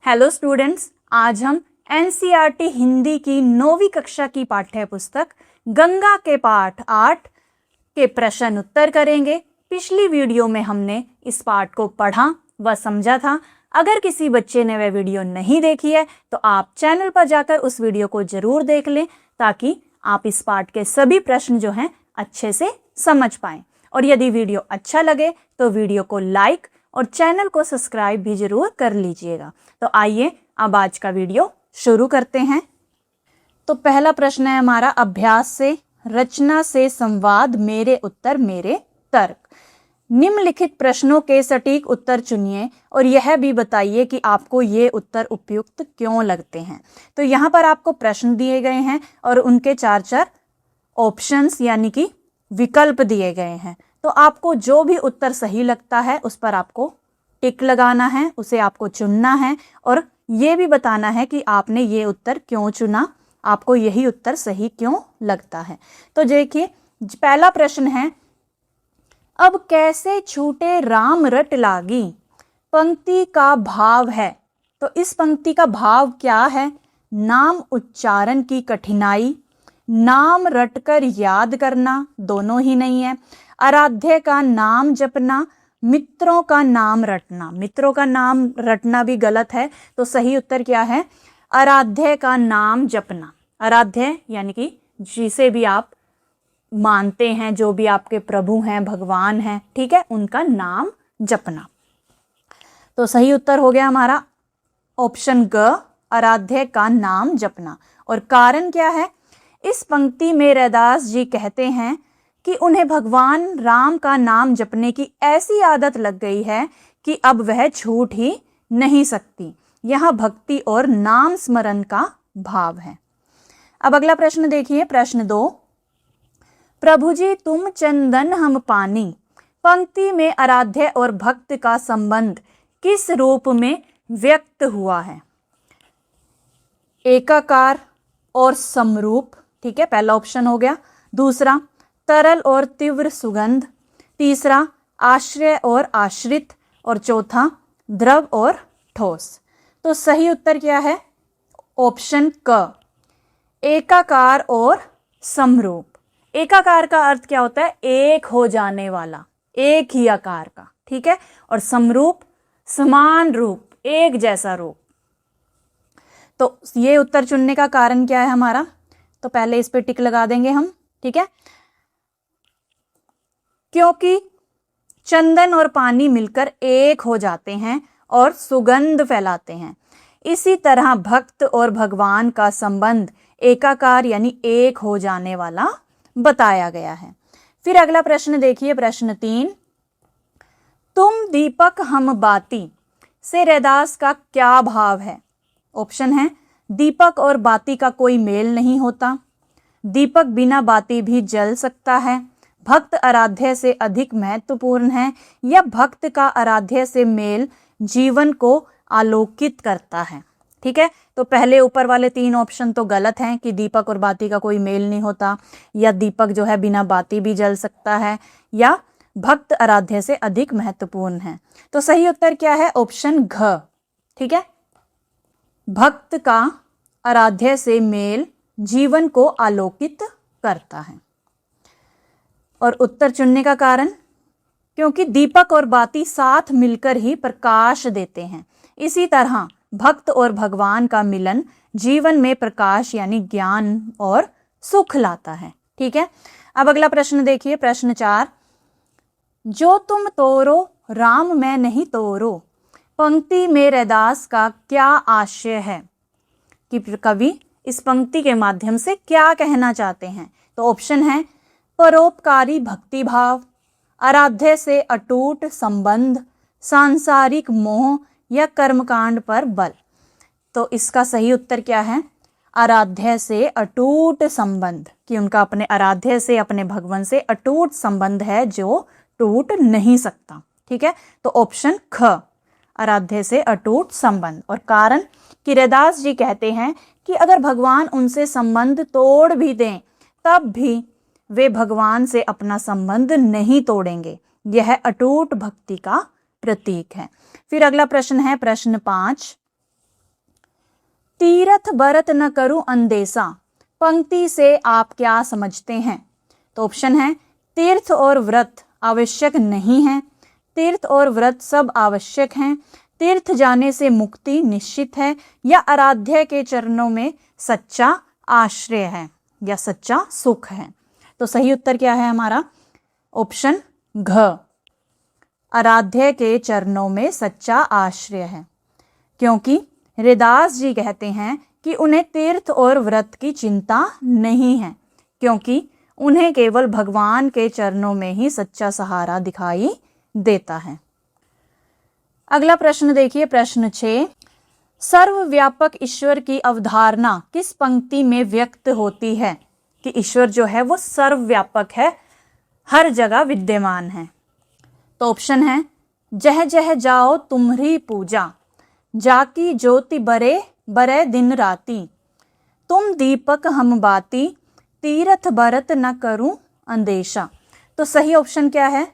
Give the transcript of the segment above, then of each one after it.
Hello students, आज हम NCERT Hindi की 9वीं कक्षा की पाठ्य पुस्तक गंगा के पाठ 8 के प्रश्न उत्तर करेंगे। पिछली वीडियो में हमने इस पाठ को पढ़ा व समझा था। अगर किसी बच्चे ने वह वीडियो नहीं देखी है तो आप चैनल पर जाकर उस वीडियो को जरूर देख लें ताकि आप इस पाठ के सभी प्रश्न जो हैं अच्छे से समझ पाएं। और यदि वीडियो अच्छा लगे तो वीडियो को लाइक और चैनल को सब्सक्राइब भी जरूर कर लीजिएगा। तो आइए अब आज का वीडियो शुरू करते हैं। तो पहला प्रश्न है हमारा, अभ्यास से रचना से संवाद, मेरे उत्तर मेरे तर्क। निम्नलिखित प्रश्नों के सटीक उत्तर चुनिए और यह भी बताइए कि आपको ये उत्तर उपयुक्त क्यों लगते हैं। तो यहाँ पर आपको प्रश्न दिए गए हैं और उनके चार ऑप्शंस यानी कि विकल्प दिए गए हैं। तो आपको जो भी उत्तर सही लगता है उस पर आपको टिक लगाना है, उसे आपको चुनना है और ये भी बताना है कि आपने ये उत्तर क्यों चुना, आपको यही उत्तर सही क्यों लगता है। तो देखिए पहला प्रश्न है, अब कैसे छूटे राम रट लागी, पंक्ति का भाव है। तो इस पंक्ति का भाव क्या है? नाम उच्चारण की कठिनाई, नाम रटकर याद करना, दोनों ही नहीं है। आराध्य का नाम जपना, मित्रों का नाम रटना। मित्रों का नाम रटना भी गलत है, तो सही उत्तर क्या है? आराध्य का नाम जपना। आराध्य यानी कि जिसे भी आप मानते हैं, जो भी आपके प्रभु हैं, भगवान हैं, ठीक है, उनका नाम जपना। तो सही उत्तर हो गया हमारा ऑप्शन ग, आराध्य का नाम जपना। और कारण क्या है? इस पंक्ति में रैदास जी कहते हैं कि उन्हें भगवान राम का नाम जपने की ऐसी आदत लग गई है कि अब वह छूट ही नहीं सकती। यहाँ भक्ति और नाम स्मरण का भाव है। अब अगला प्रश्न देखिए, प्रश्न 2, प्रभु जी तुम चंदन हम पानी, पंक्ति में आराध्य और भक्त का संबंध किस रूप में व्यक्त हुआ है? एकाकार और समरूप, ठीक है, पहला ऑप्शन हो गया। दूसरा, तरल और तीव्र सुगंध। तीसरा, आश्रय और आश्रित। और चौथा, द्रव और ठोस। तो सही उत्तर क्या है? ऑप्शन क, एकाकार और समरूप। एकाकार का अर्थ क्या होता है? एक हो जाने वाला, एक ही आकार का, ठीक है। और समरूप, समान रूप, एक जैसा रूप। तो ये उत्तर चुनने का कारण क्या है हमारा? तो पहले इस पे टिक लगा देंगे हम, ठीक है, क्योंकि चंदन और पानी मिलकर एक हो जाते हैं और सुगंध फैलाते हैं। इसी तरह भक्त और भगवान का संबंध एकाकार यानी एक हो जाने वाला बताया गया है। फिर अगला प्रश्न देखिए, प्रश्न 3, तुम दीपक हम बाती से रैदास का क्या भाव है? ऑप्शन है, दीपक और बाती का कोई मेल नहीं होता, दीपक बिना बाती भी जल सकता है, भक्त आराध्य से अधिक महत्वपूर्ण है, या भक्त का आराध्य से मेल जीवन को आलोकित करता है। ठीक है, तो पहले ऊपर वाले 3 ऑप्शन तो गलत हैं कि दीपक और बाती का कोई मेल नहीं होता, या दीपक जो है बिना बाती भी जल सकता है, या भक्त आराध्य से अधिक महत्वपूर्ण है। तो सही उत्तर क्या है? ऑप्शन घ, ठीक है, भक्त का आराध्य से मेल जीवन को आलोकित करता है। और उत्तर चुनने का कारण, क्योंकि दीपक और बाती साथ मिलकर ही प्रकाश देते हैं। इसी तरह भक्त और भगवान का मिलन जीवन में प्रकाश यानी ज्ञान और सुख लाता है। ठीक है, अब अगला प्रश्न देखिए, प्रश्न 4, जो तुम तोरो राम मैं नहीं तोरो, पंक्ति में रैदास का क्या आशय है? कि कवि इस पंक्ति के माध्यम से क्या कहना चाहते हैं? तो ऑप्शन है, परोपकारी भक्ति भाव, आराध्य से अटूट संबंध, सांसारिक मोह, या कर्मकांड पर बल। तो इसका सही उत्तर क्या है? आराध्य से अटूट संबंध, कि उनका अपने आराध्य से, अपने भगवान से अटूट संबंध है जो टूट नहीं सकता। ठीक है, तो ऑप्शन ख, आराध्य से अटूट संबंध। और कारण कि रैदास जी कहते हैं कि अगर भगवान उनसे संबंध तोड़ भी दें तब भी वे भगवान से अपना संबंध नहीं तोड़ेंगे। यह अटूट भक्ति का प्रतीक है। फिर अगला प्रश्न है, प्रश्न 5, तीरथ बरत न करूं अंदेशा, पंक्ति से आप क्या समझते हैं? तो ऑप्शन है तीर्थ और व्रत आवश्यक नहीं है, तीर्थ और व्रत सब आवश्यक हैं, तीर्थ जाने से मुक्ति निश्चित है, या आराध्य के चरणों में सच्चा आश्रय है या सच्चा सुख है। तो सही उत्तर क्या है हमारा? ऑप्शन घ, आराध्य के चरणों में सच्चा आश्रय है। क्योंकि हरिदास जी कहते हैं कि उन्हें तीर्थ और व्रत की चिंता नहीं है, क्योंकि उन्हें केवल भगवान के चरणों में ही सच्चा सहारा दिखाई देता है। अगला प्रश्न देखिए, प्रश्न 6, सर्वव्यापक ईश्वर की अवधारणा किस पंक्ति में व्यक्त होती है? कि ईश्वर जो है वो सर्वव्यापक है, हर जगह विद्यमान है। तो ऑप्शन है जह जह जाओ तुम्हारी पूजा, जाकी ज्योति बरे बरे दिन राती, तुम दीपक हम बाती, तीरथ बरत न करूं अंदेशा। तो सही ऑप्शन क्या है?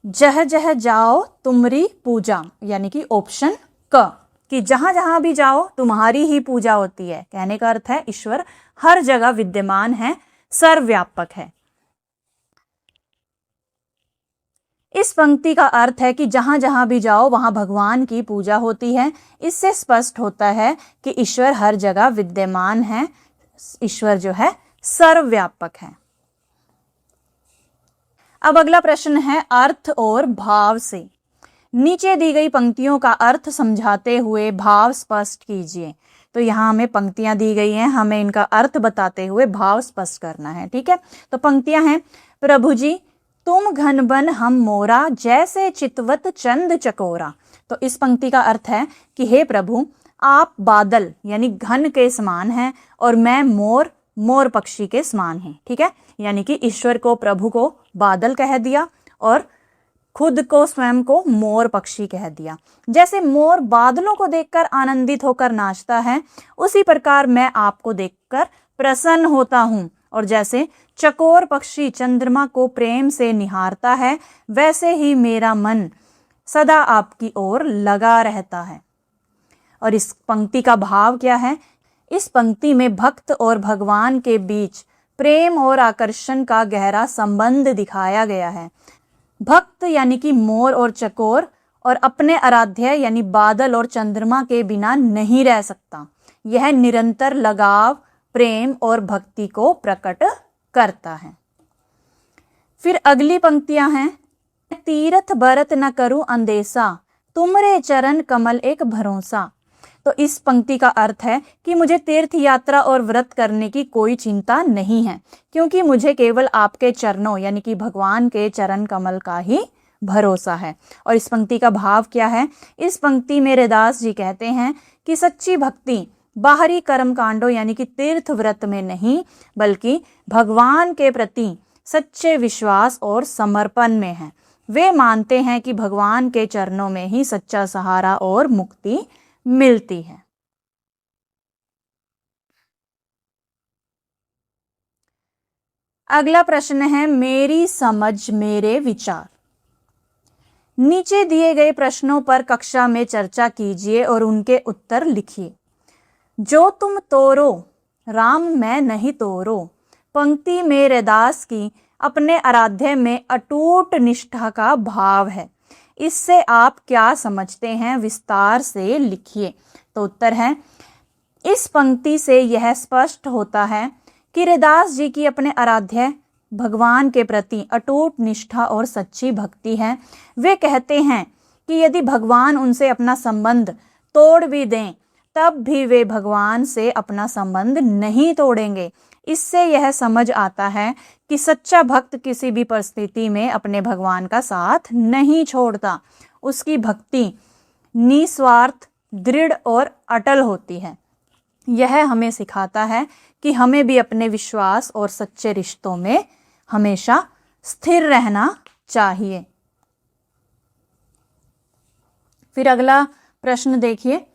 जह जह जाओ तुम्हारी पूजा, यानी कि ऑप्शन क, कि जहां जहां भी जाओ तुम्हारी ही पूजा होती है। कहने का अर्थ है ईश्वर हर जगह विद्यमान है, सर्वव्यापक है। इस पंक्ति का अर्थ है कि जहां जहां भी जाओ वहां भगवान की पूजा होती है। इससे स्पष्ट होता है कि ईश्वर हर जगह विद्यमान है, ईश्वर जो है सर्वव्यापक है। अब अगला प्रश्न है अर्थ और भाव से। नीचे दी गई पंक्तियों का अर्थ समझाते हुए भाव स्पष्ट कीजिए। तो यहाँ हमें पंक्तियां दी गई हैं, हमें इनका अर्थ बताते हुए भाव स्पष्ट करना है। ठीक है, तो पंक्तियां हैं, प्रभु जी तुम घन बन हम मोरा, जैसे चितवत चंद चकोरा। तो इस पंक्ति का अर्थ है कि हे प्रभु आप बादल यानी घन के समान हैं और मैं मोर मोर पक्षी के समान है। ठीक है, यानी कि ईश्वर को, प्रभु को बादल कह दिया और खुद को, स्वयं को मोर पक्षी कह दिया। जैसे मोर बादलों को देखकर आनंदित होकर नाचता है, उसी प्रकार मैं आपको देखकर प्रसन्न होता हूँ। और जैसे चकोर पक्षी चंद्रमा को प्रेम से निहारता है, वैसे ही मेरा मन सदा आपकी ओर लगा रहता है। और इस पंक्ति का भाव क्या है? इस पंक्ति में भक्त और भगवान के बीच प्रेम और आकर्षण का गहरा संबंध दिखाया गया है। भक्त यानी कि मोर और चकोर और अपने आराध्य यानी बादल और चंद्रमा के बिना नहीं रह सकता। यह निरंतर लगाव, प्रेम और भक्ति को प्रकट करता है। फिर अगली पंक्तियां हैं, तीरथ बरत न करूं अंदेशा, तुमरे चरण कमल एक भरोसा। तो इस पंक्ति का अर्थ है कि मुझे तीर्थ यात्रा और व्रत करने की कोई चिंता नहीं है, क्योंकि मुझे केवल आपके चरणों यानी कि भगवान के चरण कमल का ही भरोसा है। और इस पंक्ति का भाव क्या है? इस पंक्ति में हरिदास जी कहते हैं कि सच्ची भक्ति बाहरी कर्म कांडों यानी कि तीर्थ व्रत में नहीं, बल्कि भगवान के प्रति सच्चे विश्वास और समर्पण में है। वे मानते हैं कि भगवान के चरणों में ही सच्चा सहारा और मुक्ति मिलती है। अगला प्रश्न है, मेरी समझ मेरे विचार। नीचे दिए गए प्रश्नों पर कक्षा में चर्चा कीजिए और उनके उत्तर लिखिए। जो तुम तोरो राम मैं नहीं तोरो, पंक्ति में हरिदास की अपने आराध्य में अटूट निष्ठा का भाव है। इससे आप क्या समझते हैं? विस्तार से लिखिए। तो उत्तर है, इस पंक्ति से यह स्पष्ट होता है कि हरिदास जी की अपने आराध्य भगवान के प्रति अटूट निष्ठा और सच्ची भक्ति है। वे कहते हैं कि यदि भगवान उनसे अपना संबंध तोड़ भी दें, तब भी वे भगवान से अपना संबंध नहीं तोड़ेंगे। इससे यह समझ आता है कि सच्चा भक्त किसी भी परिस्थिति में अपने भगवान का साथ नहीं छोड़ता। उसकी भक्ति निस्वार्थ, दृढ़ और अटल होती है। यह हमें सिखाता है कि हमें भी अपने विश्वास और सच्चे रिश्तों में हमेशा स्थिर रहना चाहिए। फिर अगला प्रश्न देखिए,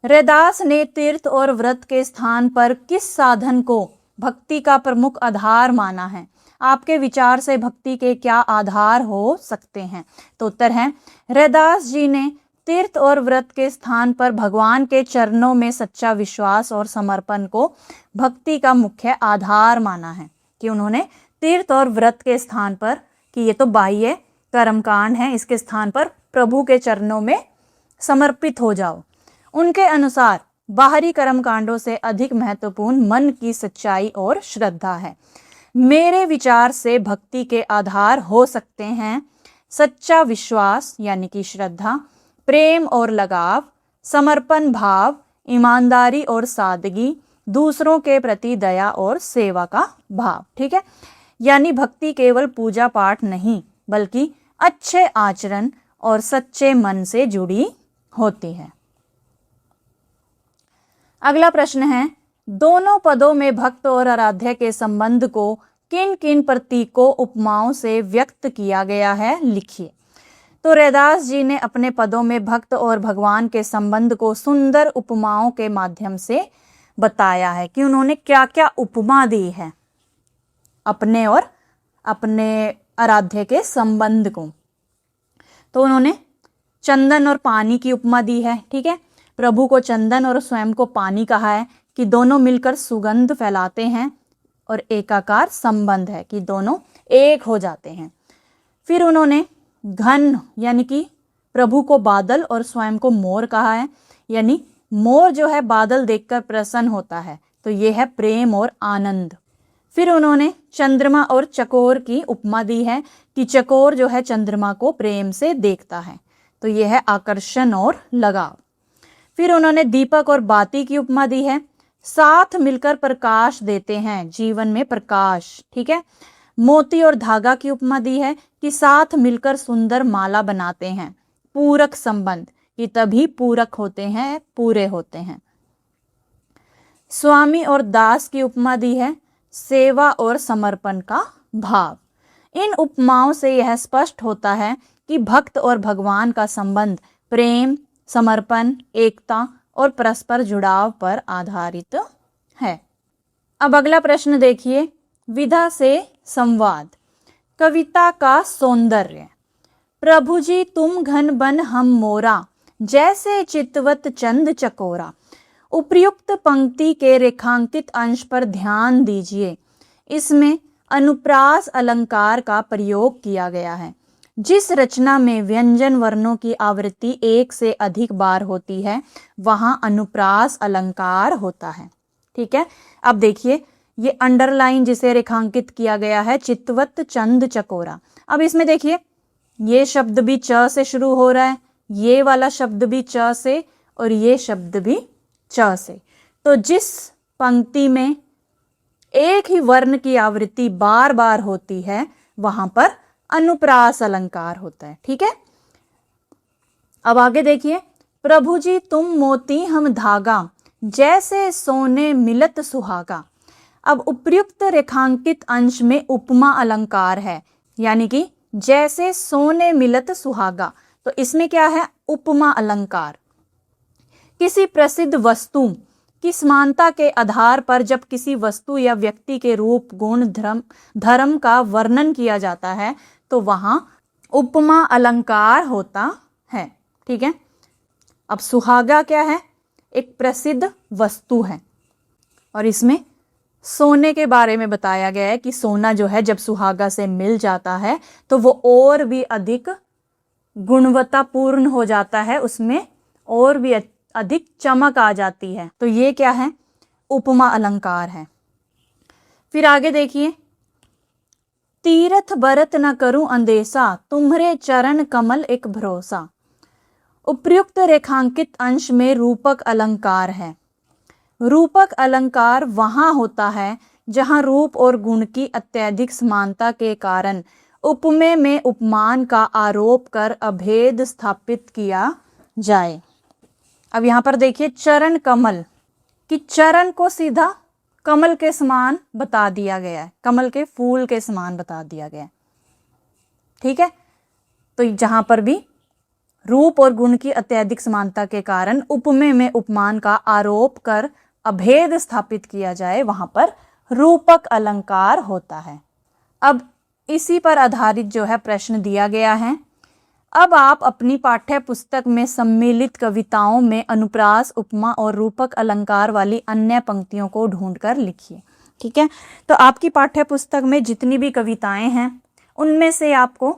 हरिदास ने तीर्थ और व्रत के स्थान पर किस साधन को भक्ति का प्रमुख आधार माना है? आपके विचार से भक्ति के क्या आधार हो सकते हैं? तो उत्तर है, हरिदास जी ने तीर्थ और व्रत के स्थान पर भगवान के चरणों में सच्चा विश्वास और समर्पण को भक्ति का मुख्य आधार माना है। कि उन्होंने तीर्थ और व्रत के स्थान पर, कि ये तो बाह्य कर्मकांड है, इसके स्थान पर प्रभु के चरणों में समर्पित हो जाओ। उनके अनुसार बाहरी कर्मकांडों से अधिक महत्वपूर्ण मन की सच्चाई और श्रद्धा है। मेरे विचार से भक्ति के आधार हो सकते हैं सच्चा विश्वास यानी कि श्रद्धा, प्रेम और लगाव, समर्पण भाव, ईमानदारी और सादगी, दूसरों के प्रति दया और सेवा का भाव। ठीक है, यानी भक्ति केवल पूजा पाठ नहीं बल्कि अच्छे आचरण और सच्चे मन से जुड़ी होती है। अगला प्रश्न है, दोनों पदों में भक्त और आराध्य के संबंध को किन किन प्रतीकों उपमाओं से व्यक्त किया गया है, लिखिए। तो रैदास जी ने अपने पदों में भक्त और भगवान के संबंध को सुंदर उपमाओं के माध्यम से बताया है। कि उन्होंने क्या क्या उपमा दी है अपने और अपने आराध्य के संबंध को। तो उन्होंने चंदन और पानी की उपमा दी है। ठीक है, प्रभु को चंदन और स्वयं को पानी कहा है कि दोनों मिलकर सुगंध फैलाते हैं और एकाकार संबंध है कि दोनों एक हो जाते हैं। फिर उन्होंने घन यानी कि प्रभु को बादल और स्वयं को मोर कहा है, यानी मोर जो है बादल देखकर प्रसन्न होता है, तो ये है प्रेम और आनंद। फिर उन्होंने चंद्रमा और चकोर की उपमा दी है कि चकोर जो है चंद्रमा को प्रेम से देखता है, तो ये है आकर्षण और लगाव। फिर उन्होंने दीपक और बाती की उपमा दी है, साथ मिलकर प्रकाश देते हैं, जीवन में प्रकाश। ठीक है, मोती और धागा की उपमा दी है कि साथ मिलकर सुंदर माला बनाते हैं, पूरक संबंध, कि तभी पूरक होते हैं, पूरे होते हैं। स्वामी और दास की उपमा दी है, सेवा और समर्पण का भाव। इन उपमाओं से यह स्पष्ट होता है कि भक्त और भगवान का संबंध प्रेम, समर्पण, एकता और परस्पर जुड़ाव पर आधारित है। अब अगला प्रश्न देखिए, विधा से संवाद। कविता का सौंदर्य। प्रभु जी तुम घन बन हम मोरा, जैसे चितवत चंद चकोरा। उपर्युक्त पंक्ति के रेखांकित अंश पर ध्यान दीजिए। इसमें अनुप्रास अलंकार का प्रयोग किया गया है। जिस रचना में व्यंजन वर्णों की आवृत्ति एक से अधिक बार होती है वहां अनुप्रास अलंकार होता है। ठीक है, अब देखिए ये अंडरलाइन जिसे रेखांकित किया गया है, चितवत चंद चकोरा। अब इसमें देखिए ये शब्द भी च से शुरू हो रहा है, ये वाला शब्द भी च से और ये शब्द भी च से। तो जिस पंक्ति में एक ही वर्ण की आवृत्ति बार बार होती है वहां पर अनुप्रास अलंकार होता है। ठीक है, अब आगे देखिए, प्रभु जी तुम मोती हम धागा, जैसे सोने मिलत सुहागा। अब उपर्युक्त रेखांकित अंश में उपमा अलंकार है, यानी कि जैसे सोने मिलत सुहागा। तो इसमें क्या है, उपमा अलंकार। किसी प्रसिद्ध वस्तु की समानता के आधार पर जब किसी वस्तु या व्यक्ति के रूप, गुण, धर्म का वर्णन किया जाता है तो वहां उपमा अलंकार होता है। ठीक है, अब सुहागा क्या है, एक प्रसिद्ध वस्तु है और इसमें सोने के बारे में बताया गया है कि सोना जो है जब सुहागा से मिल जाता है तो वो और भी अधिक गुणवत्तापूर्ण हो जाता है, उसमें और भी अधिक चमक आ जाती है। तो ये क्या है, उपमा अलंकार है। फिर आगे देखिए, तीरथ बरत न करूं अंदेशा, तुम्हारे चरण कमल एक भरोसा। उपर्युक्त रेखांकित अंश में रूपक अलंकार है। रूपक अलंकार वहां होता है जहां रूप और गुण की अत्यधिक समानता के कारण उपमेय में उपमान का आरोप कर अभेद स्थापित किया जाए। अब यहाँ पर देखिए चरण कमल, कि चरण को सीधा कमल के समान बता दिया गया है, कमल के फूल के समान बता दिया गया है। ठीक है, तो जहां पर भी रूप और गुण की अत्यधिक समानता के कारण उपमेय में उपमान का आरोप कर अभेद स्थापित किया जाए वहां पर रूपक अलंकार होता है। अब इसी पर आधारित जो है प्रश्न दिया गया है, अब आप अपनी पाठ्य पुस्तक में सम्मिलित कविताओं में अनुप्रास, उपमा और रूपक अलंकार वाली अन्य पंक्तियों को ढूंढकर लिखिए। ठीक है, तो आपकी पाठ्य पुस्तक में जितनी भी कविताएं हैं उनमें से आपको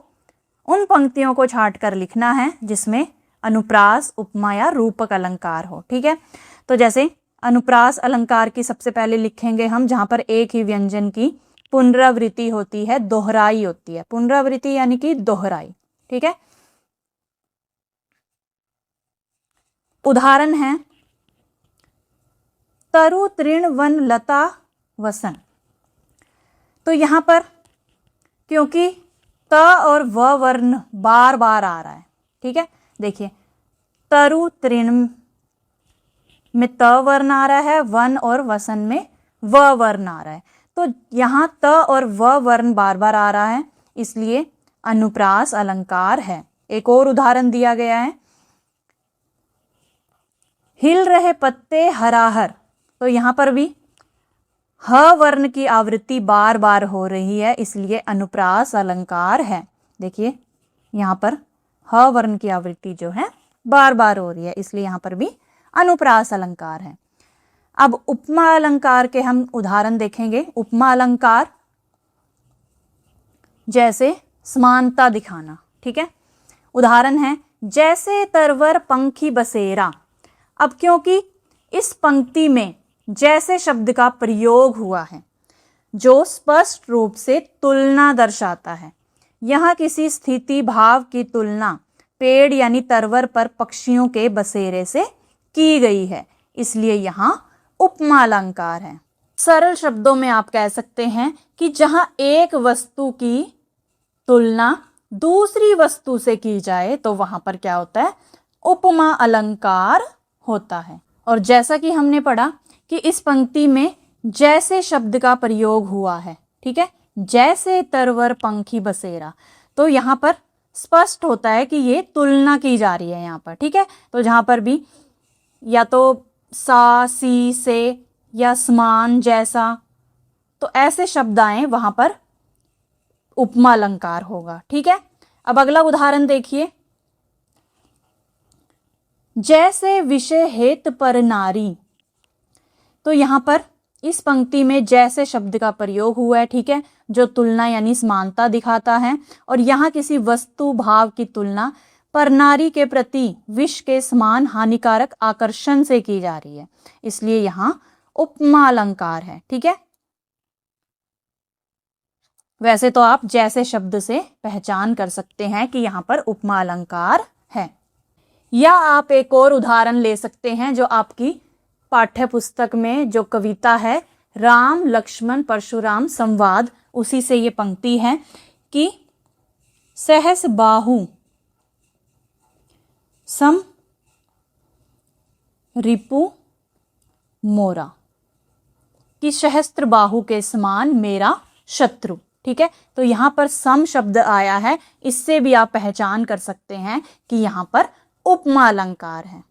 उन पंक्तियों को छांट कर लिखना है जिसमें अनुप्रास, उपमा या रूपक अलंकार हो। ठीक है, तो जैसे अनुप्रास अलंकार की सबसे पहले लिखेंगे हम, जहां पर एक ही व्यंजन की पुनरावृत्ति होती है, दोहराई होती है। पुनरावृत्ति यानी कि दोहराई। ठीक है, उदाहरण है तरु तृण वन लता वसन। तो यहां पर क्योंकि त और व वर्ण बार बार आ रहा है, ठीक है, देखिए तरु तृण में त वर्ण आ रहा है, वन और वसन में व वर्ण आ रहा है। तो यहां त और व वर्ण बार बार आ रहा है, इसलिए अनुप्रास अलंकार है। एक और उदाहरण दिया गया है, हिल रहे पत्ते हराहर। तो यहां पर भी ह वर्ण की आवृत्ति बार बार हो रही है, इसलिए अनुप्रास अलंकार है। देखिए यहां पर ह वर्ण की आवृत्ति जो है बार बार हो रही है, इसलिए यहां पर भी अनुप्रास अलंकार है। अब उपमा अलंकार के हम उदाहरण देखेंगे। उपमा अलंकार जैसे समानता दिखाना। ठीक है, उदाहरण है जैसे तरवर पंखी बसेरा। अब क्योंकि इस पंक्ति में जैसे शब्द का प्रयोग हुआ है जो स्पष्ट रूप से तुलना दर्शाता है, यहाँ किसी स्थिति भाव की तुलना पेड़ यानी तरवर पर पक्षियों के बसेरे से की गई है, इसलिए यहाँ उपमा अलंकार है। सरल शब्दों में आप कह सकते हैं कि जहाँ एक वस्तु की तुलना दूसरी वस्तु से की जाए तो वहां पर क्या होता है, उपमा अलंकार होता है। और जैसा कि हमने पढ़ा कि इस पंक्ति में जैसे शब्द का प्रयोग हुआ है, ठीक है, जैसे तरवर पंखी बसेरा, तो यहाँ पर स्पष्ट होता है कि ये तुलना की जा रही है यहाँ पर। ठीक है, तो जहाँ पर भी या तो सा, सी, से या समान, जैसा, तो ऐसे शब्द आए वहां पर उपमा अलंकार होगा। ठीक है, अब अगला उदाहरण देखिए, जैसे विषय हेत पर नारी। तो यहां पर इस पंक्ति में जैसे शब्द का प्रयोग हुआ है, ठीक है, जो तुलना यानी समानता दिखाता है, और यहां किसी वस्तु भाव की तुलना पर नारी के प्रति विष के समान हानिकारक आकर्षण से की जा रही है, इसलिए यहां उपमा अलंकार है। ठीक है, वैसे तो आप जैसे शब्द से पहचान कर सकते हैं कि यहां पर उपमा अलंकार है। या आप एक और उदाहरण ले सकते हैं, जो आपकी पाठ्य पुस्तक में जो कविता है राम लक्ष्मण परशुराम संवाद, उसी से ये पंक्ति है कि सहस बाहु सम रिपु मोरा, कि सहस्त्र बाहु के समान मेरा शत्रु। ठीक है, तो यहां पर सम शब्द आया है, इससे भी आप पहचान कर सकते हैं कि यहां पर उपमा अलंकार है।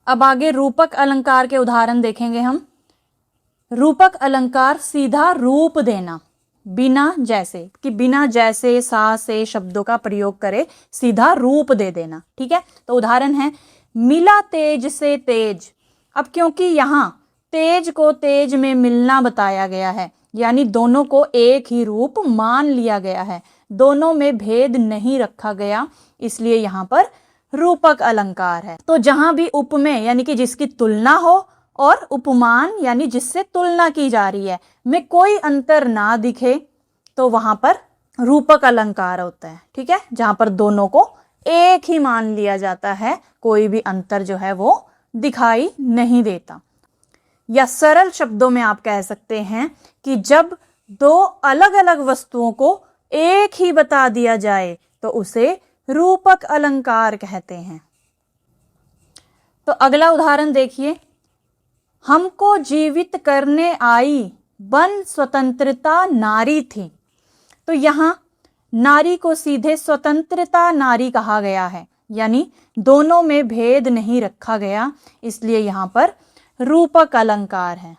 अब आगे रूपक अलंकार के उदाहरण देखेंगे हम। रूपक अलंकार सीधा रूप देना, बिना जैसे, कि बिना जैसे सा से शब्दों का प्रयोग करे, सीधा रूप दे देना। ठीक है, तो उदाहरण है मिला तेज से तेज। अब क्योंकि यहाँ तेज को तेज में मिलना बताया गया है, यानी दोनों को एक ही रूप मान लिया गया है, दोनों में भेद नहीं रखा गया, इसलिए यहाँ पर रूपक अलंकार है। तो जहां भी उपमेय यानी कि जिसकी तुलना हो और उपमान यानी जिससे तुलना की जा रही है में कोई अंतर ना दिखे तो वहां पर रूपक अलंकार होता है। ठीक है, जहां पर दोनों को एक ही मान लिया जाता है, कोई भी अंतर जो है वो दिखाई नहीं देता। या सरल शब्दों में आप कह सकते हैं कि जब दो अलग अलग वस्तुओं को एक ही बता दिया जाए तो उसे रूपक अलंकार कहते हैं। तो अगला उदाहरण देखिए, हमको जीवित करने आई बन स्वतंत्रता नारी थी। तो यहां नारी को सीधे स्वतंत्रता नारी कहा गया है, यानी दोनों में भेद नहीं रखा गया, इसलिए यहां पर रूपक अलंकार है।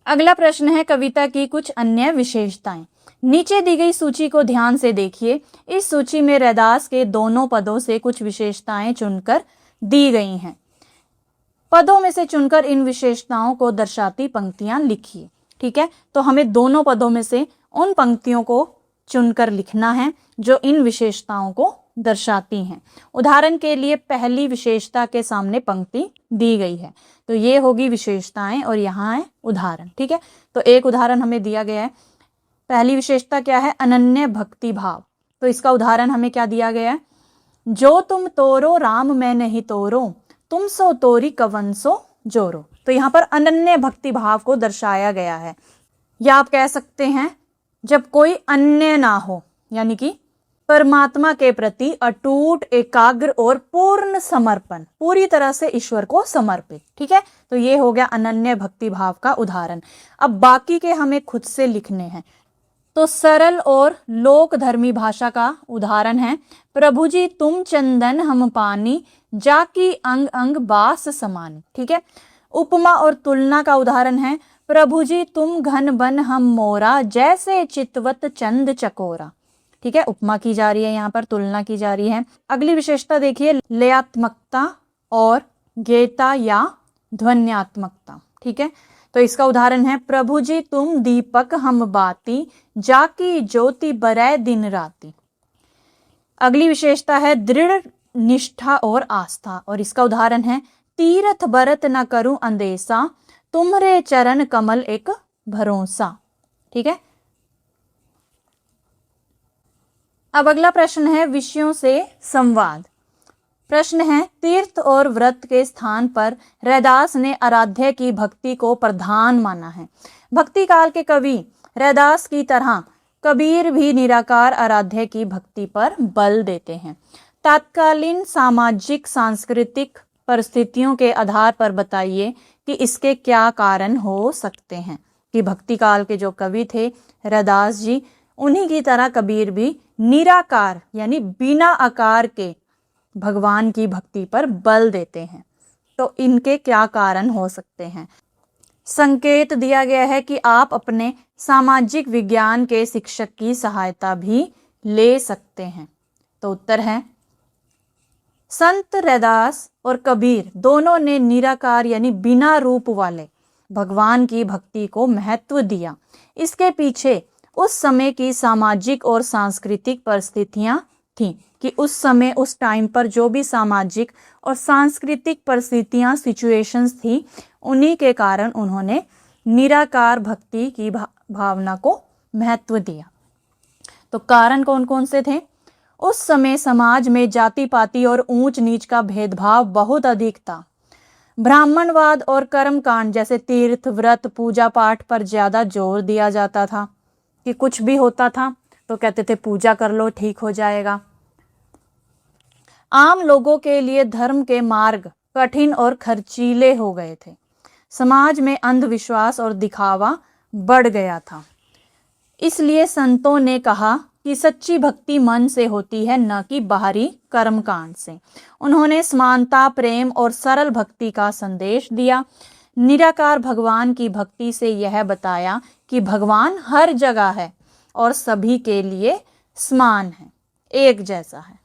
अगला प्रश्न है कविता की कुछ अन्य विशेषताएं। नीचे दी गई सूची को ध्यान से देखिए। इस सूची में रैदास के दोनों पदों से कुछ विशेषताएं चुनकर दी गई हैं। पदों में से चुनकर इन विशेषताओं को दर्शाती पंक्तियां लिखिए। ठीक है, तो हमें दोनों पदों में से उन पंक्तियों को चुनकर लिखना है जो इन विशेषताओं को दर्शाती हैं। उदाहरण के लिए पहली विशेषता के सामने पंक्ति दी गई है, तो ये होगी विशेषताएं और यहाँ है उदाहरण। ठीक है, तो एक उदाहरण हमें दिया गया है। पहली विशेषता क्या है? अनन्य भक्ति भाव। तो इसका उदाहरण हमें क्या दिया गया है? जो तुम तोरो राम मैं नहीं तोरो, तुम सो तोरी कवन सो जोरो। तो यहाँ पर अनन्य भक्ति भाव को दर्शाया गया है। या आप कह सकते हैं जब कोई अन्य ना हो, यानी कि परमात्मा के प्रति अटूट, एकाग्र और पूर्ण समर्पण, पूरी तरह से ईश्वर को समर्पित। ठीक है, तो ये हो गया अनन्य भक्ति भाव का उदाहरण। अब बाकी के हमें खुद से लिखने हैं। तो सरल और लोक धर्मी भाषा का उदाहरण है, प्रभु जी तुम चंदन हम पानी, जाकी अंग अंग बास समानी। ठीक है, उपमा और तुलना का उदाहरण है, प्रभु जी तुम घन बन हम मोरा, जैसे चितवत चंद चकोरा। ठीक है, उपमा की जा रही है, यहाँ पर तुलना की जा रही है। अगली विशेषता देखिए, लयात्मकता और गेयता या ध्वन्यात्मकता। ठीक है, तो इसका उदाहरण है, प्रभु जी तुम दीपक हम बाती, जाकी ज्योति बरै दिन राती। अगली विशेषता है दृढ़ निष्ठा और आस्था, और इसका उदाहरण है, तीरथ बरत न करूं अंदेसा, तुम्हरे चरण कमल एक भरोसा। ठीक है, अब अगला प्रश्न है विषयों से संवाद। प्रश्न है, तीर्थ और व्रत के स्थान पर रैदास ने आराध्य की भक्ति को प्रधान माना है। भक्ति काल के कवि रैदास की तरह कबीर भी निराकार आराध्य की भक्ति पर बल देते हैं। तत्कालीन सामाजिक सांस्कृतिक परिस्थितियों के आधार पर बताइए कि इसके क्या कारण हो सकते हैं। कि भक्ति काल के जो कवि थे रैदास जी, उन्हीं की तरह कबीर भी निराकार यानी बिना आकार के भगवान की भक्ति पर बल देते हैं। तो इनके क्या कारण हो सकते हैं? संकेत दिया गया है कि आप अपने सामाजिक विज्ञान के शिक्षक की सहायता भी ले सकते हैं। तो उत्तर है, संत रैदास और कबीर दोनों ने निराकार यानी बिना रूप वाले भगवान की भक्ति को महत्व दिया। इसके पीछे उस समय की सामाजिक और सांस्कृतिक परिस्थितियां थीं कि उस समय उस टाइम पर जो भी सामाजिक और सांस्कृतिक परिस्थितियां सिचुएशंस थी, उन्हीं के कारण उन्होंने निराकार भक्ति की भावना को महत्व दिया। तो कारण कौन कौन से थे? उस समय समाज में जाति पाति और ऊंच नीच का भेदभाव बहुत अधिक था। ब्राह्मणवाद और कर्मकांड जैसे तीर्थ व्रत पूजा पाठ पर ज्यादा जोर दिया जाता था कि कुछ भी होता था तो कहते थे पूजा कर लो ठीक हो जाएगा। आम लोगों के लिए धर्म के मार्ग कठिन और खर्चीले हो गए थे। समाज में अंधविश्वास और दिखावा बढ़ गया था। इसलिए संतों ने कहा कि सच्ची भक्ति मन से होती है, न कि बाहरी कर्मकांड से। उन्होंने समानता, प्रेम और सरल भक्ति का संदेश दिया। निराकार भगवान की भक्ति से यह बताया कि भगवान हर जगह है और सभी के लिए समान है, एक जैसा है।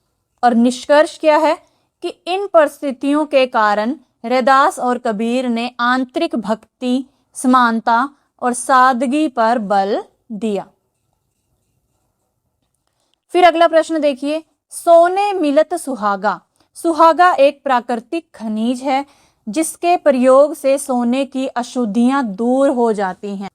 और निष्कर्ष क्या है कि इन परिस्थितियों के कारण रैदास और कबीर ने आंतरिक भक्ति, समानता और सादगी पर बल दिया। फिर अगला प्रश्न देखिए, सोने मिलत सुहागा। सुहागा एक प्राकृतिक खनिज है जिसके प्रयोग से सोने की अशुद्धियां दूर हो जाती हैं।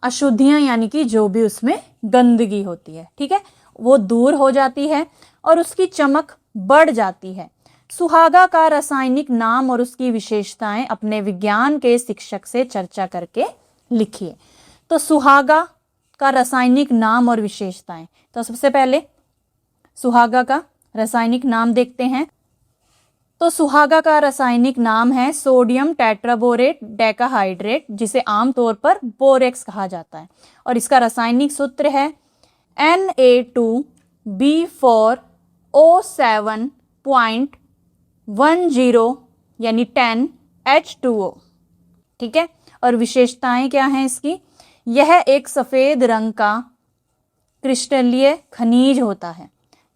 अशुद्धियां यानी कि जो भी उसमें गंदगी होती है, ठीक है, वो दूर हो जाती है और उसकी चमक बढ़ जाती है। सुहागा का रासायनिक नाम और उसकी विशेषताएं अपने विज्ञान के शिक्षक से चर्चा करके लिखिए। तो सुहागा का रासायनिक नाम और विशेषताएं, तो सबसे पहले सुहागा का रासायनिक नाम देखते हैं। तो सुहागा का रासायनिक नाम है सोडियम टेट्राबोरेट डेकाहाइड्रेट, जिसे आमतौर पर बोरेक्स कहा जाता है। और इसका रासायनिक सूत्र है Na2B4O7.10 यानी 10H2O। ठीक है, और विशेषताएं क्या हैं इसकी? यह एक सफेद रंग का क्रिस्टलीय खनिज होता है,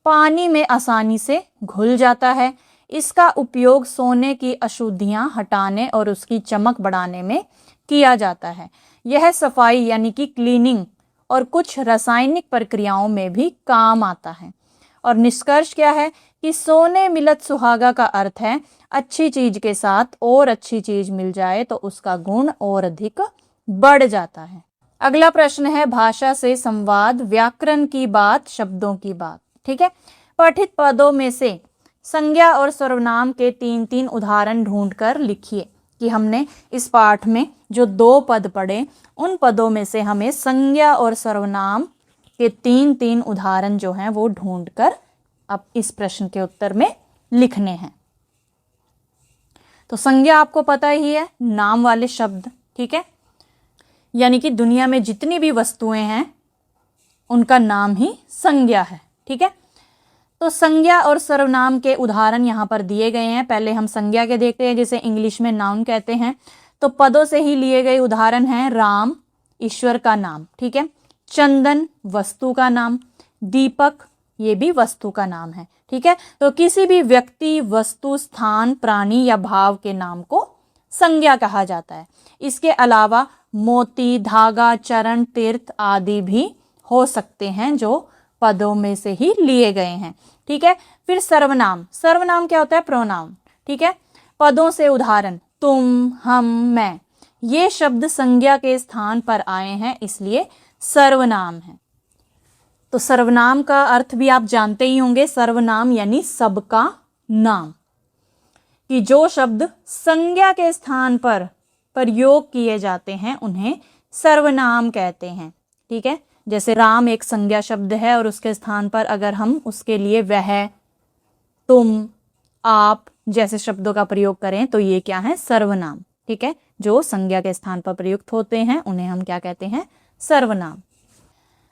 पानी में आसानी से घुल जाता है। इसका उपयोग सोने की अशुद्धियां हटाने और उसकी चमक बढ़ाने में किया जाता है। यह सफाई यानी कि क्लीनिंग और कुछ रासायनिक प्रक्रियाओं में भी काम आता है। और निष्कर्ष क्या है कि सोने मिलत सुहागा का अर्थ है अच्छी चीज के साथ और अच्छी चीज मिल जाए तो उसका गुण और अधिक बढ़ जाता है। अगला प्रश्न है भाषा से संवाद, व्याकरण की बात, शब्दों की बात। ठीक है, पठित पदों में से संज्ञा और सर्वनाम के 3-3 उदाहरण ढूंढकर लिखिए। कि हमने इस पाठ में जो 2 पद पढ़े उन पदों में से हमें संज्ञा और सर्वनाम के 3-3 उदाहरण जो हैं वो ढूंढकर अब इस प्रश्न के उत्तर में लिखने हैं। तो संज्ञा आपको पता ही है, नाम वाले शब्द। ठीक है, यानी कि दुनिया में जितनी भी वस्तुएं हैं उनका नाम ही संज्ञा है। ठीक है, तो संज्ञा और सर्वनाम के उदाहरण यहाँ पर दिए गए हैं। पहले हम संज्ञा के देखते हैं, जिसे इंग्लिश में नाउन कहते हैं। तो पदों से ही लिए गए उदाहरण हैं राम ईश्वर का नाम। ठीक है, चंदन वस्तु का नाम, दीपक ये भी वस्तु का नाम है। ठीक है, तो किसी भी व्यक्ति, वस्तु, स्थान, प्राणी या भाव के नाम को संज्ञा कहा जाता है। इसके अलावा मोती, धागा, चरण, तीर्थ आदि भी हो सकते हैं जो पदों में से ही लिए गए हैं। ठीक है, फिर सर्वनाम। सर्वनाम क्या होता है? प्रोनाउन। ठीक है, पदों से उदाहरण तुम, हम, मैं, ये शब्द संज्ञा के स्थान पर आए हैं इसलिए सर्वनाम है। तो सर्वनाम का अर्थ भी आप जानते ही होंगे, सर्वनाम यानी सबका नाम। कि जो शब्द संज्ञा के स्थान पर प्रयोग किए जाते हैं उन्हें सर्वनाम कहते हैं। ठीक है, जैसे राम एक संज्ञा शब्द है और उसके स्थान पर अगर हम उसके लिए वह, तुम, आप जैसे शब्दों का प्रयोग करें तो ये क्या है? सर्वनाम। ठीक है, जो संज्ञा के स्थान पर प्रयुक्त होते हैं उन्हें हम क्या कहते हैं? सर्वनाम।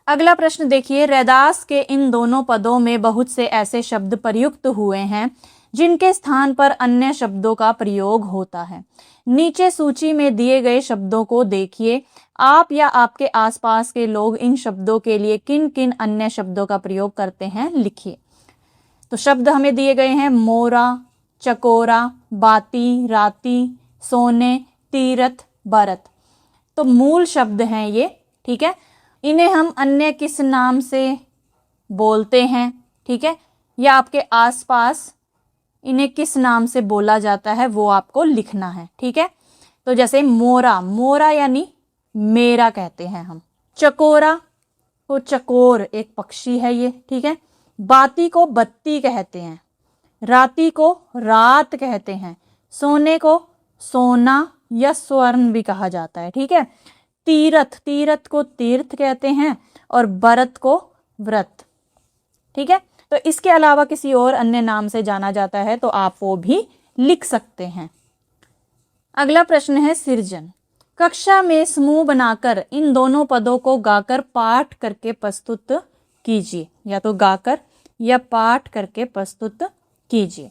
अगला प्रश्न देखिए, रैदास के इन दोनों पदों में बहुत से ऐसे शब्द प्रयुक्त हुए हैं जिनके स्थान पर अन्य शब्दों का प्रयोग होता है। नीचे सूची में दिए गए शब्दों को देखिए। आप या आपके आसपास के लोग इन शब्दों के लिए किन किन अन्य शब्दों का प्रयोग करते हैं लिखिए। तो शब्द हमें दिए गए हैं मोरा, चकोरा, बाती, राती, सोने, तीरथ, बरत। तो मूल शब्द हैं ये। ठीक है, इन्हें हम अन्य किस नाम से बोलते हैं? ठीक है, या आपके आसपास इन्हें किस नाम से बोला जाता है वो आपको लिखना है। ठीक है, तो जैसे मोरा, मोरा यानी मेरा कहते हैं हम। चकोरा को चकोर एक पक्षी है ये। ठीक है, बाती को बत्ती कहते हैं, राती को रात कहते हैं, सोने को सोना या स्वर्ण भी कहा जाता है। ठीक है, तीरथ, तीरथ को तीर्थ कहते हैं और व्रत को व्रत। ठीक है, तो इसके अलावा किसी और अन्य नाम से जाना जाता है तो आप वो भी लिख सकते हैं। अगला प्रश्न है सृजन। कक्षा में समूह बनाकर इन दोनों पदों को गाकर पाठ करके प्रस्तुत कीजिए। या तो गाकर या पाठ करके प्रस्तुत कीजिए।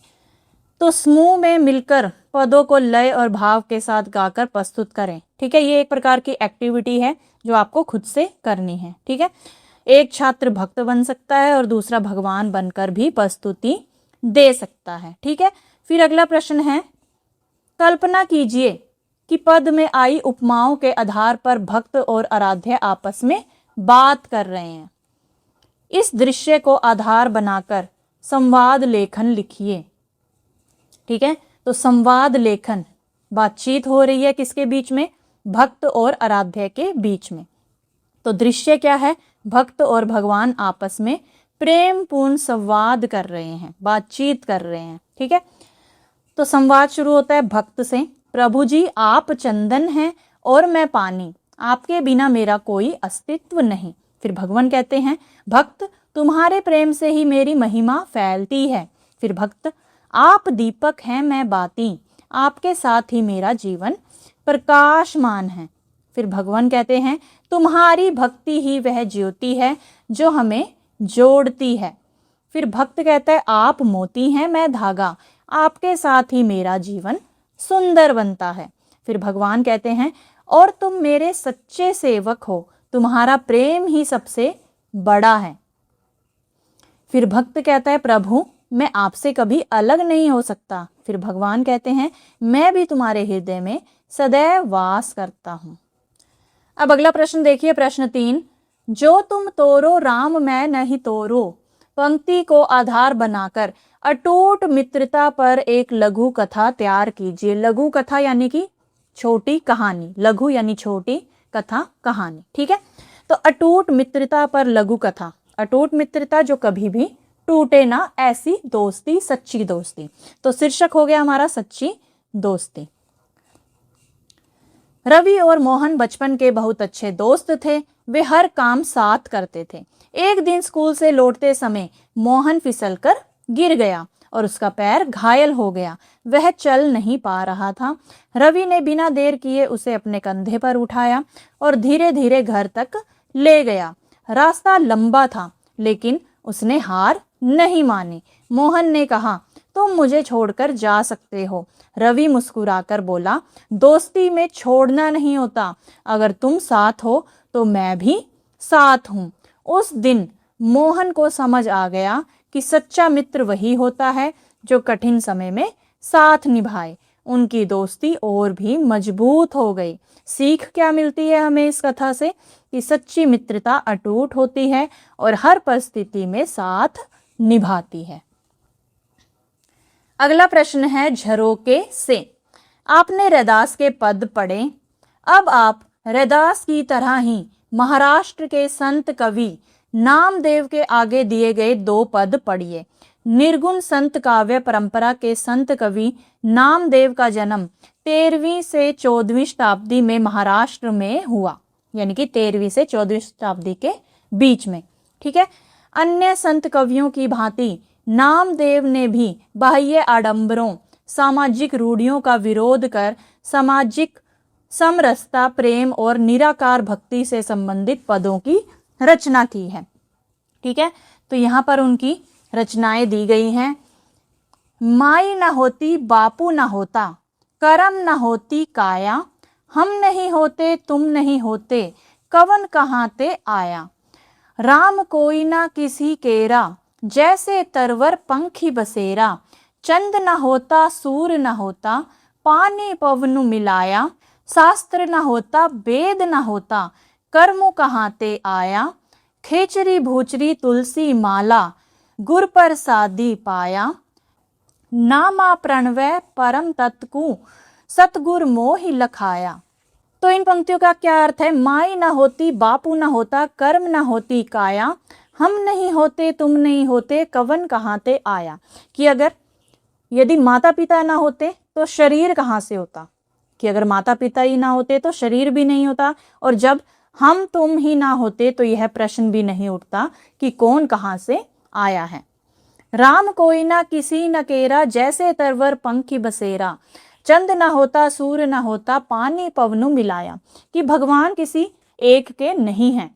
तो समूह में मिलकर पदों को लय और भाव के साथ गाकर प्रस्तुत करें। ठीक है, ये एक प्रकार की एक्टिविटी है जो आपको खुद से करनी है। ठीक है, एक छात्र भक्त बन सकता है और दूसरा भगवान बनकर भी प्रस्तुति दे सकता है। ठीक है, फिर अगला प्रश्न है, कल्पना कीजिए कि पद में आई उपमाओं के आधार पर भक्त और आराध्य आपस में बात कर रहे हैं। इस दृश्य को आधार बनाकर संवाद लेखन लिखिए। ठीक है, तो संवाद लेखन, बातचीत हो रही है किसके बीच में? भक्त और आराध्य के बीच में। तो दृश्य क्या है? भक्त और भगवान आपस में प्रेम पूर्ण संवाद कर रहे हैं, बातचीत कर रहे हैं। ठीक है, तो संवाद शुरू होता है भक्त से, प्रभु जी आप चंदन हैं और मैं पानी, आपके बिना मेरा कोई अस्तित्व नहीं। फिर भगवान कहते हैं, भक्त तुम्हारे प्रेम से ही मेरी महिमा फैलती है। फिर भक्त, आप दीपक हैं मैं बाती, आपके साथ ही मेरा जीवन प्रकाशमान है। फिर भगवान कहते हैं, तुम्हारी भक्ति ही वह ज्योति है जो हमें जोड़ती है। फिर भक्त कहता है, आप मोती हैं मैं धागा, आपके साथ ही मेरा जीवन सुंदर बनता है। फिर भगवान कहते हैं, और तुम मेरे सच्चे सेवक हो, तुम्हारा प्रेम ही सबसे बड़ा है। फिर भक्त कहता है प्रभु मैं आपसे कभी अलग नहीं हो सकता। फिर भगवान कहते हैं मैं भी तुम्हारे हृदय में सदैव वास करता हूं। अब अगला प्रश्न देखिए, प्रश्न 3, जो तुम तोरो राम मैं नहीं तोरो पंक्ति को आधार बनाकर अटूट मित्रता पर एक लघु कथा तैयार कीजिए। लघु कथा यानी कि छोटी कहानी, लघु यानी छोटी, कथा कहानी, ठीक है। तो अटूट मित्रता पर लघु कथा, अटूट मित्रता जो कभी भी टूटे ना, ऐसी दोस्ती, सच्ची दोस्ती। तो शीर्षक हो गया हमारा सच्ची दोस्ती। रवि और मोहन बचपन के बहुत अच्छे दोस्त थे। वे हर काम साथ करते थे। एक दिन स्कूल से लौटते समय मोहन फिसलकर गिर गया और उसका पैर घायल हो गया। वह चल नहीं पा रहा था। रवि ने बिना देर किए उसे अपने कंधे पर उठाया और धीरे धीरे घर तक ले गया। रास्ता लंबा था लेकिन उसने हार नहीं मानी। मोहन ने कहा तुम मुझे छोड़कर जा सकते हो। रवि मुस्कुराकर बोला दोस्ती में छोड़ना नहीं होता, अगर तुम साथ हो तो मैं भी साथ हूं। उस दिन मोहन को समझ आ गया कि सच्चा मित्र वही होता है जो कठिन समय में साथ निभाए। उनकी दोस्ती और भी मजबूत हो गई। सीख क्या मिलती है हमें इस कथा से कि सच्ची मित्रता अटूट होती है और हर परिस्थिति में साथ निभाती है। अगला प्रश्न है झरोके से। आपने रैदास के पद पढ़े। अब आप रैदास की तरह ही महाराष्ट्र के संत कवि नामदेव के आगे दिए गए 2 पद पढ़िए। निर्गुण संत काव्य परंपरा के संत कवि नामदेव का जन्म 13वीं से 14वीं शताब्दी में महाराष्ट्र में हुआ, यानी कि 13वीं से 14वीं शताब्दी के बीच में, ठीक है। अन्य संत कवियों की भांति नामदेव ने भी बाह्य आडंबरों, सामाजिक रूढ़ियों का विरोध कर सामाजिक समरसता, प्रेम और निराकार भक्ति से संबंधित पदों की रचना की है, ठीक है। तो यहाँ पर उनकी रचनाएं दी गई हैं। माई न होती बापू न होता, करम न होती काया, हम नहीं होते तुम नहीं होते, कवन कहाँ ते आया। राम कोई ना किसी केरा, जैसे तरवर पंखी बसेरा, चंद न होता सूर न होता, पानी पवनु मिलाया, शास्त्र न होता वेद न होता, कर्म कहाँ ते आया। खेचरी भूचरी तुलसी माला, गुर पर सादी पाया, नामा प्रणवय परम तत्कु, सतगुर मोहि लखाया। तो इन पंक्तियों का क्या अर्थ है? माई ना होती बापू ना होता, कर्म ना होती काया, हम नहीं होते तुम नहीं होते, कवन कहाँ ते आया। कि अगर यदि माता पिता ना होते तो शरीर कहाँ से होता, कि अगर माता पिता ही ना होते तो शरीर भी नहीं होता, और जब हम तुम ही ना होते तो यह प्रश्न भी नहीं उठता कि कौन कहाँ से आया है। राम कोई ना किसी न केरा, जैसे तरवर पंखी बसेरा, चंद ना होता सूर्य ना होता, पानी पवनु मिलाया। कि भगवान किसी एक के नहीं हैं।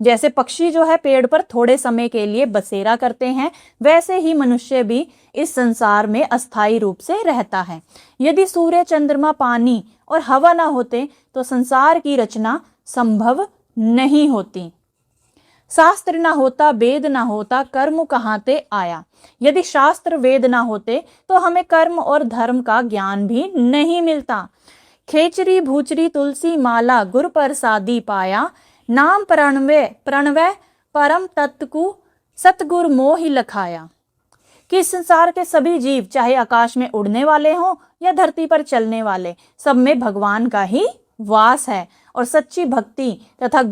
जैसे पक्षी जो है पेड़ पर थोड़े समय के लिए बसेरा करते हैं, वैसे ही मनुष्य भी इस संसार में अस्थायी रूप से रहता है। यदि सूर्य, चंद्रमा, पानी और हवा ना होते तो संसार की रचना संभव नहीं होती। शास्त्र ना होता वेद ना होता, कर्म कहाँ ते आया। यदि शास्त्र वेद ना होते तो हमें कर्म और धर्म का ज्ञान भी नहीं मिलता। खेचरी भूचरी तुलसी माला, गुर पर सादी पाया, नाम प्रणवय परम तत्कु, सतगुर मोहि लखाया। कि संसार के सभी जीव, चाहे आकाश में उड़ने वाले हों या धरती पर चलने वाले, सब में भगवान का ही वास है और सच्ची भक्ति तथा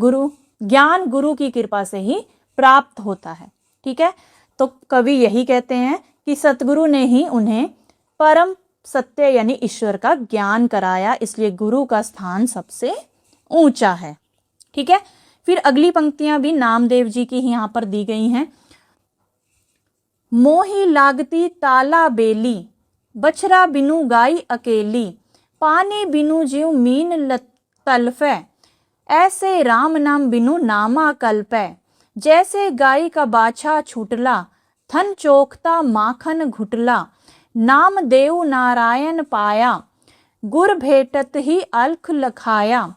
ज्ञान गुरु की कृपा से ही प्राप्त होता है, ठीक है। तो कवि यही कहते हैं कि सतगुरु ने ही उन्हें परम सत्य यानी ईश्वर का ज्ञान कराया, इसलिए गुरु का स्थान सबसे ऊंचा है, ठीक है। फिर अगली पंक्तियां भी नामदेव जी की यहाँ पर दी गई हैं। मोही लागती ताला बेली, बछरा बिनु गाई अकेली, पानी बिनु जीव मीन तलफे, ऐसे राम नाम बिनु नामा कल्पै, जैसे गाय का बाछा छूटला, थन चोखता माखन घुटला, नाम देव नारायण पाया, गुर भेटत ही अलख लखाया,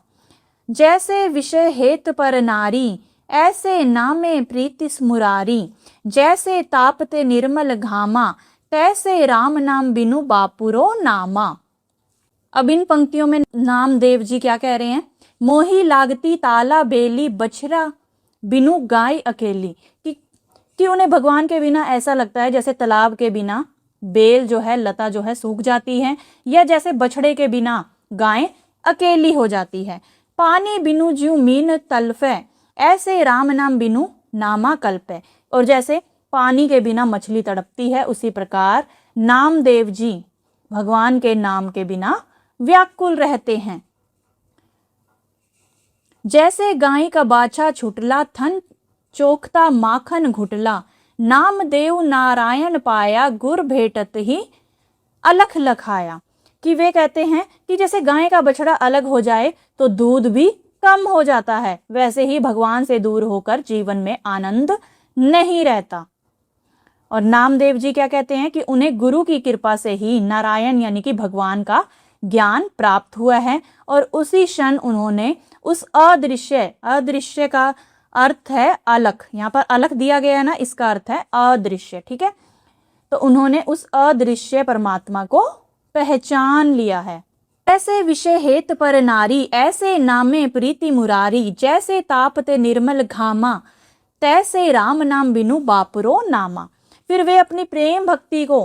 जैसे विषय हेत पर नारी, ऐसे नामे प्रीति मुरारी, जैसे तापते निर्मल घामा, तैसे राम नाम बिनु बापुरो नामा। अब इन पंक्तियों में नामदेव जी क्या कह रहे हैं? मोही लागती ताला बेली, बछरा बिनु गाय अकेली। कि उन्हें भगवान के बिना ऐसा लगता है जैसे तालाब के बिना बेल जो है, लता जो है सूख जाती है, या जैसे बछड़े के बिना गाय अकेली हो जाती है। पानी बिनु ज्यों मीन तलफे, ऐसे राम नाम बिनु नामा कल्पे। और जैसे पानी के बिना मछली तड़पती है, उसी प्रकार नामदेव जी भगवान के नाम के बिना व्याकुल रहते हैं। जैसे गाय का बाछा छुटला, थन चोखता माखन घुटला, नामदेव नारायण पाया, गुर भेटत ही अलख लखाया। कि वे कहते हैं कि जैसे गाय का बछड़ा अलग हो जाए तो दूध भी कम हो जाता है, वैसे ही भगवान से दूर होकर जीवन में आनंद नहीं रहता। और नामदेव जी क्या कहते हैं कि उन्हें गुरु की कृपा से ही नारायण यानी कि भगवान का ज्ञान प्राप्त हुआ है, और उसी क्षण उन्होंने उस अदृश्य का अर्थ है अलख, यहाँ पर अलख दिया गया है ना, इसका अर्थ है अदृश्य, ठीक है। तो उन्होंने उस अदृश्य परमात्मा को पहचान लिया है। ऐसे विषय हेत पर नारी, ऐसे नामे प्रीति मुरारी, जैसे तापते निर्मल घामा, तैसे राम नाम बिनु बापुरो नामा। फिर वे अपनी प्रेम भक्ति को,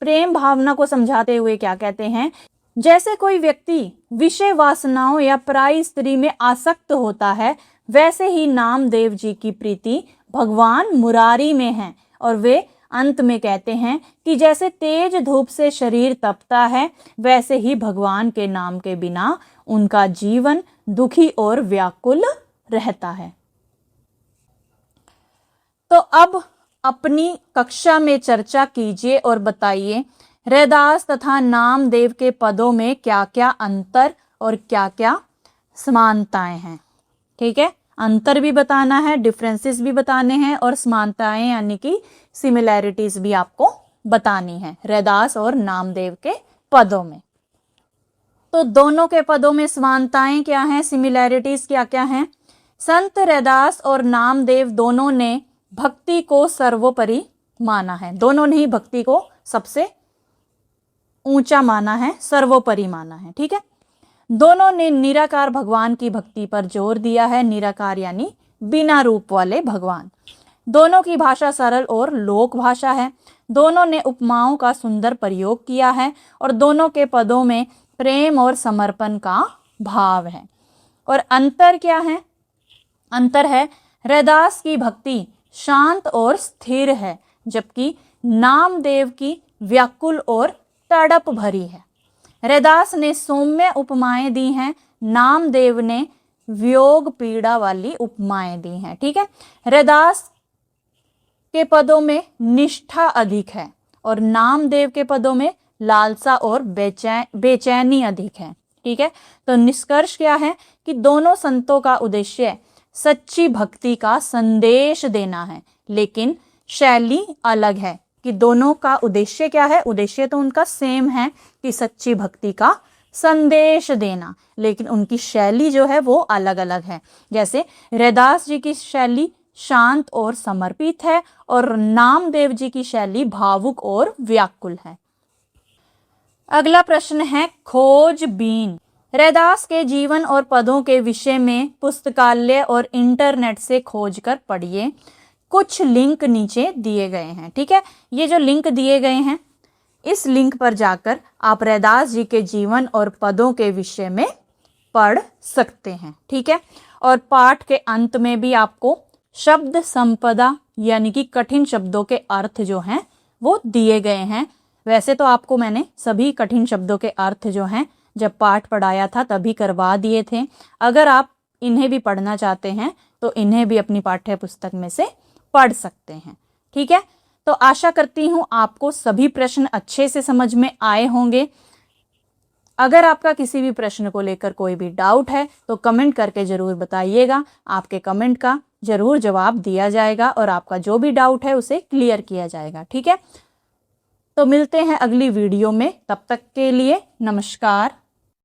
प्रेम भावना को समझाते हुए क्या कहते हैं? जैसे कोई व्यक्ति विषय वासनाओं या पराई स्त्री में आसक्त होता है, वैसे ही नामदेव जी की प्रीति भगवान मुरारी में है। और वे अंत में कहते हैं कि जैसे तेज धूप से शरीर तपता है, वैसे ही भगवान के नाम के बिना उनका जीवन दुखी और व्याकुल रहता है। तो अब अपनी कक्षा में चर्चा कीजिए और बताइए रैदास तथा नामदेव के पदों में क्या क्या अंतर और क्या क्या समानताएं हैं। ठीक है, अंतर भी बताना है, डिफरेंसेस भी बताने हैं, और समानताएं यानी कि सिमिलैरिटीज भी आपको बतानी है रैदास और नामदेव के पदों में। तो दोनों के पदों में समानताएं क्या हैं, सिमिलैरिटीज क्या क्या हैं? संत रैदास और नामदेव दोनों ने भक्ति को सर्वोपरि माना है। दोनों ने ही भक्ति को सबसे ऊंचा माना है, सर्वोपरि माना है। ठीक है, दोनों ने निराकार भगवान की भक्ति पर जोर दिया है। निराकार यानी बिना रूप वाले भगवान। दोनों की भाषा सरल और लोक भाषा है। दोनों ने उपमाओं का सुंदर प्रयोग किया है और दोनों के पदों में प्रेम और समर्पण का भाव है। और अंतर क्या है? अंतर है रैदास की भक्ति शांत और स्थिर है, जबकि नामदेव की व्याकुल और तड़प भरी है। रैदास ने सौम्य उपमाएं दी हैं, नामदेव ने वियोग पीड़ा वाली उपमाएं दी हैं। ठीक है, रैदास के पदों में निष्ठा अधिक है और नामदेव के पदों में लालसा और बेचैनी अधिक है। ठीक है, तो निष्कर्ष क्या है कि दोनों संतों का उद्देश्य सच्ची भक्ति का संदेश देना है, लेकिन शैली अलग है। कि दोनों का उद्देश्य क्या है? उद्देश्य तो उनका सेम है कि सच्ची भक्ति का संदेश देना, लेकिन उनकी शैली जो है वो अलग अलग है। जैसे रैदास जी की शैली शांत और समर्पित है और नामदेव जी की शैली भावुक और व्याकुल है। अगला प्रश्न है खोजबीन। रैदास के जीवन और पदों के विषय में पुस्तकालय और इंटरनेट से खोजकर पढ़िए। कुछ लिंक नीचे दिए गए हैं। ठीक है, ये जो लिंक दिए गए हैं, इस लिंक पर जाकर आप रैदास जी के जीवन और पदों के विषय में पढ़ सकते हैं। ठीक है, और पाठ के अंत में भी आपको शब्द संपदा यानी कि कठिन शब्दों के अर्थ जो हैं वो दिए गए हैं। वैसे तो आपको मैंने सभी कठिन शब्दों के अर्थ जो हैं जब पाठ पढ़ाया था तभी करवा दिए थे। अगर आप इन्हें भी पढ़ना चाहते हैं तो इन्हें भी अपनी पाठ्य पुस्तक में से पढ़ सकते हैं। ठीक है, तो आशा करती हूं आपको सभी प्रश्न अच्छे से समझ में आए होंगे। अगर आपका किसी भी प्रश्न को लेकर कोई भी डाउट है तो कमेंट करके जरूर बताइएगा। आपके कमेंट का जरूर जवाब दिया जाएगा और आपका जो भी डाउट है उसे क्लियर किया जाएगा। ठीक है, तो मिलते हैं अगली वीडियो में। तब तक के लिए नमस्कार।